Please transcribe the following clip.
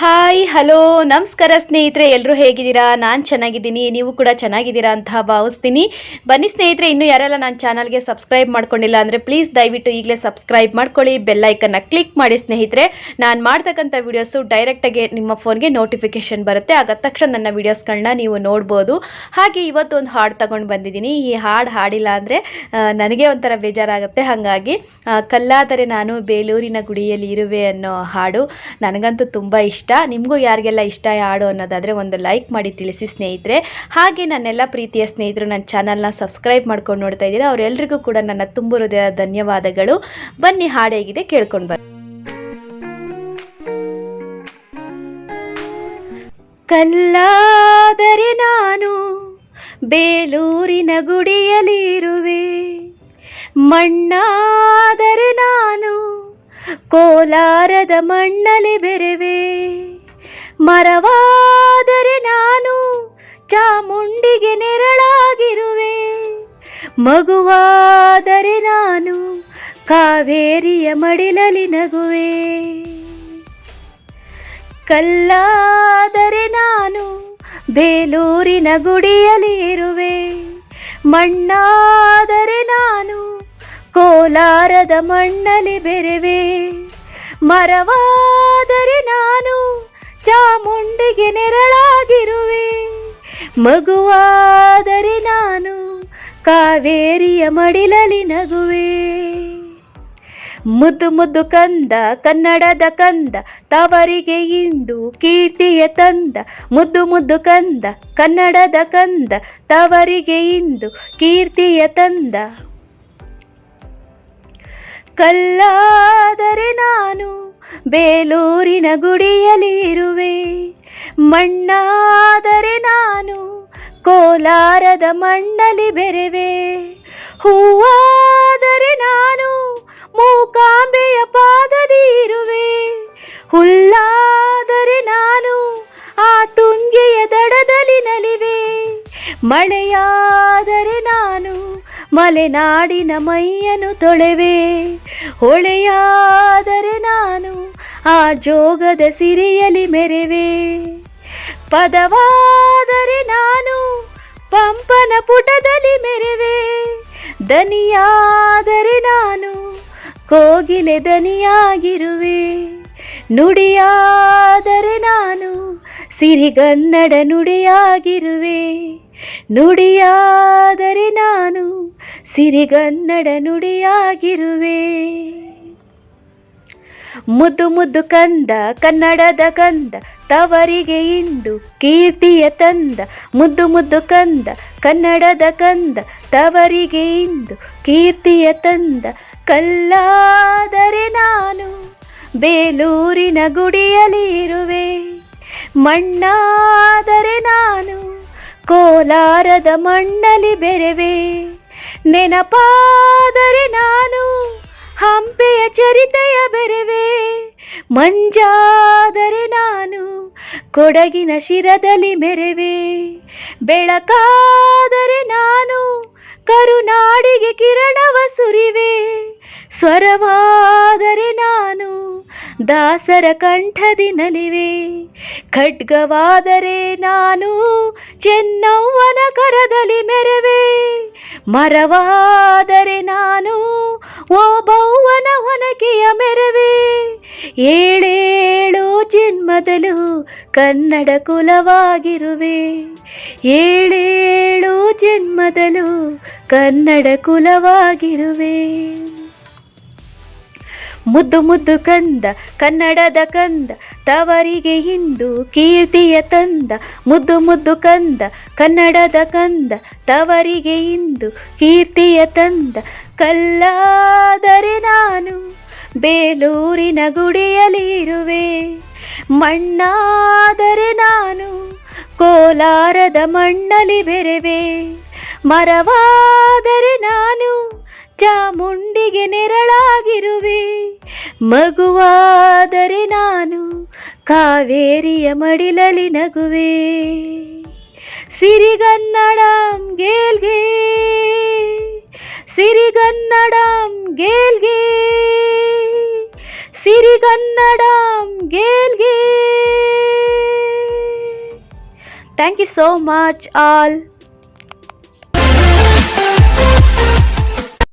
Hi hello ನಮಸ್ಕಾರ ಸ್ನೇಹಿತರೆ, ಎಲ್ಲರೂ ಹೇಗಿದ್ದೀರಾ? ನಾನು ಚೆನ್ನಾಗಿದ್ದೀನಿ, ನೀವು ಕೂಡ ಚೆನ್ನಾಗಿದ್ದೀರಾ ಅಂತ ಭಾವಿಸ್ತೀನಿ. ಬನ್ನಿ ಸ್ನೇಹಿತರೆ, ಇನ್ನೂ ಯಾರೆಲ್ಲ ನನ್ನ ಚಾನಲ್ಗೆ ಸಬ್ಸ್ಕ್ರೈಬ್ ಮಾಡ್ಕೊಂಡಿಲ್ಲ ಅಂದರೆ ಪ್ಲೀಸ್ ದಯವಿಟ್ಟು ಈಗಲೇ ಸಬ್ಸ್ಕ್ರೈಬ್ ಮಾಡ್ಕೊಳ್ಳಿ, ಬೆಲ್ಲೈಕನ್ನ ಕ್ಲಿಕ್ ಮಾಡಿ ಸ್ನೇಹಿತರೆ. ನಾನು ಮಾಡ್ತಕ್ಕಂಥ ವೀಡಿಯೋಸು ಡೈರೆಕ್ಟಾಗಿ ನಿಮ್ಮ ಫೋನ್ಗೆ ನೋಟಿಫಿಕೇಷನ್ ಬರುತ್ತೆ, ಆಗ ತಕ್ಷಣ ನನ್ನ ವೀಡಿಯೋಸ್ಗಳನ್ನ ನೀವು ನೋಡ್ಬೋದು. ಹಾಗೆ ಇವತ್ತು ಒಂದು ಹಾಡು ತಗೊಂಡು ಬಂದಿದ್ದೀನಿ. ಈ ಹಾಡು ಹಾಡಿಲ್ಲ ಅಂದರೆ ನನಗೆ ಒಂಥರ ಬೇಜಾರಾಗುತ್ತೆ. ಹಾಗಾಗಿ ಕಲ್ಲಾದರೆ ನಾನು ಬೇಲೂರಿನ ಗುಡಿಯಲ್ಲಿ ಇರುವೆ ಅನ್ನೋ ಹಾಡು ನನಗಂತೂ ತುಂಬ ಇಷ್ಟ. ನಿಮಗೂ ಯಾರಿಗೆಲ್ಲ ಇಷ್ಟ ಹಾಡು ಅನ್ನೋದಾದರೆ ಒಂದು ಲೈಕ್ ಮಾಡಿ ತಿಳಿಸಿ ಸ್ನೇಹಿತರೆ. ಹಾಗೆ ನನ್ನೆಲ್ಲ ಪ್ರೀತಿಯ ಸ್ನೇಹಿತರು ನನ್ನ ಚಾನಲ್ನ ಸಬ್ಸ್ಕ್ರೈಬ್ ಮಾಡ್ಕೊಂಡು ನೋಡ್ತಾ ಇದ್ದೀರಾ, ಅವರೆಲ್ಲರಿಗೂ ಕೂಡ ನನ್ನ ತುಂಬ ಹೃದಯದ ಧನ್ಯವಾದಗಳು. ಬನ್ನಿ ಹಾಡು ಹೇಗಿದೆ ಕೇಳ್ಕೊಂಡು ಬನ್ನಿ. ಕಲ್ಲಾದರೆ ನಾನು ಬೇಲೂರಿನ ಗುಡಿಯಲ್ಲಿ ಇರುವೆ, ಮಣ್ಣಾದರೆ ನಾನು ಕೋಲಾರದ ಮಣ್ಣಲ್ಲಿ ಬೆರೆವೆ, ಮರವಾದರೆ ನಾನು ಚಾಮುಂಡಿಗೆ ನೆರಳಾಗಿರುವೆ, ಮಗುವಾದರೆ ನಾನು ಕಾವೇರಿಯ ಮಡಿಲಲ್ಲಿ ನಗುವೆ. ಕಲ್ಲಾದರೆ ನಾನು ಬೇಲೂರಿನ ಗುಡಿಯಲ್ಲಿ ಇರುವೆ, ಮಣ್ಣಾದರೆ ನಾನು ಕೋಲಾರದ ಮಣ್ಣಲ್ಲಿ ಬೆರೆವೆ, ಮರವಾದರೆ ನಾನು ಚಾಮುಂಡಿಗೆ ನೆರಳಾಗಿರುವೆ, ಮಗುವಾದರೆ ನಾನು ಕಾವೇರಿಯ ಮಡಿಲಲ್ಲಿ ನಗುವೆ. ಮುದ್ದು ಮುದ್ದು ಕಂದ ಕನ್ನಡದ ಕಂದ ತವರಿಗೆ ಇಂದು ಕೀರ್ತಿಯ ತಂದ, ಮುದ್ದು ಮುದ್ದು ಕಂದ ಕನ್ನಡದ ಕಂದ ತವರಿಗೆ ಇಂದು ಕೀರ್ತಿಯ ತಂದ. ಕಲ್ಲಾದರೆ ನಾನು ಬೇಲೂರಿನ ಗುಡಿಯಲ್ಲಿ ಇರುವೆ, ಮಣ್ಣಾದರೆ ನಾನು ಕೋಲಾರದ ಮಣ್ಣಲ್ಲಿ ಬೆರೆವೆ, ಹೂವಾದರೆ ನಾನು ಮೂಕಾಂಬೆಯ ಪಾದದಿ ಇರುವೆ, ಹುಲ್ಲಾದರೆ ನಾನು ಆ ತುಂಗೆಯ ದಡದಲ್ಲಿ ನಲಿವೆ, ಮಳೆಯಾದರೆ ನಾನು ಮಲೆನಾಡಿನ ಮೈಯನ್ನು ತೊಳೆವೆ, ಹೊಳೆಯಾದರೆ ನಾನು ಆ ಜೋಗದ ಸಿರಿಯಲಿ ಮೆರೆವೆ, ಪದವಾದರೆ ನಾನು ಪಂಪನ ಪುಟದಲ್ಲಿ ಮೆರೆವೆ, ದನಿಯಾದರೆ ನಾನು ಕೋಗಿಲೆ ದನಿಯಾಗಿರುವೆ, ನುಡಿಯಾದರೆ ನಾನು ಸಿರಿಗನ್ನಡ ನುಡಿಯಾಗಿರುವೆ, ನುಡಿಯಾದರೆ ನಾನು ಸಿರಿಗನ್ನಡ ನುಡಿಯಾಗಿರುವೆ. ಮುದ್ದು ಮುದ್ದು ಕಂದ ಕನ್ನಡದ ಕಂದ ತವರಿಗೆ ಇಂದು ಕೀರ್ತಿಯ ತಂದ, ಮುದ್ದು ಮುದ್ದು ಕಂದ ಕನ್ನಡದ ಕಂದ ತವರಿಗೆ ಇಂದು ಕೀರ್ತಿಯ ತಂದ. ಕಲ್ಲಾದರೆ ನಾನು ಬೇಲೂರಿನ ಗುಡಿಯಲ್ಲಿ ಇರುವೆ, ಮಣ್ಣಾದರೆ ನಾನು ಕೋಲಾರದ ಮಣ್ಣಲ್ಲಿ ಬೆರೆವೆ, ನೆನಪಾದರೆ ನಾನು ಹಂಪೆಯ ಚರಿತೆಯ ಬೆರೆವೆ, ಮಂಜಾದರೆ ನಾನು ಕೊಡಗಿನ ಶಿರದಲ್ಲಿ ಮೆರೆವೆ, ಬೆಳಕಾದರೆ ನಾನು ಕರುನಾಡಿಗೆ ಕಿರಣವ ಸುರಿವೆ, ಸ್ವರವಾದರೆ ನಾನು ದಾಸರ ಕಂಠದಿ ನಲಿವೆ, ಖಡ್ಗವಾದರೆ ನಾನು ಚೆನ್ನವ್ವನ ಕರದಲ್ಲಿ ಮೆರೆವೆ, ಮರವಾದರೆ ನಾನು ಓಬವ್ವನ ಹೊನಕೆಯ ಮೆರೆವೆ, ಏಳೇಳು ಜನ್ಮದಲ್ಲೂ ಕನ್ನಡ ಕುಲವಾಗಿರುವೆ, ಏಳೇಳು ಜನ್ಮದಲ್ಲೂ ಕನ್ನಡ ಕುಲವಾಗಿರುವೆ. ಮುದ್ದು ಮುದ್ದು ಕಂದ ಕನ್ನಡದ ಕಂದ ತವರಿಗೆ ಇಂದು ಕೀರ್ತಿಯ ತಂದ, ಮುದ್ದು ಮುದ್ದು ಕಂದ ಕನ್ನಡದ ಕಂದ ತವರಿಗೆ ಇಂದು ಕೀರ್ತಿಯ ತಂದ. ಕಲ್ಲಾದರೆ ನಾನು ಬೇಲೂರಿನ ಗುಡಿಯಲ್ಲಿ ಇರುವೆ, ಮಣ್ಣಾದರೆ ನಾನು ಕೋಲಾರದ ಮಣ್ಣಲ್ಲಿ ಬೆರೆವೆ, ಮರವಾದರೆ ನಾನು ಚಾಮುಂಡಿಗೆ ನೆರಳಾಗಿರುವೆ, ಮಗುವಾದರೆ ನಾನು ಕಾವೇರಿಯ ಮಡಿಲಲ್ಲಿ ನಗುವೆ. ಸಿರಿಗನ್ನಡಂ ಗೆಲ್ಗೆ, ಸಿರಿಗನ್ನಡಂ ಗೆಲ್ಗೆ, ಸಿರಿಗನ್ನಡಂ ಗೆಲ್ಗೆ. Thank you so much all.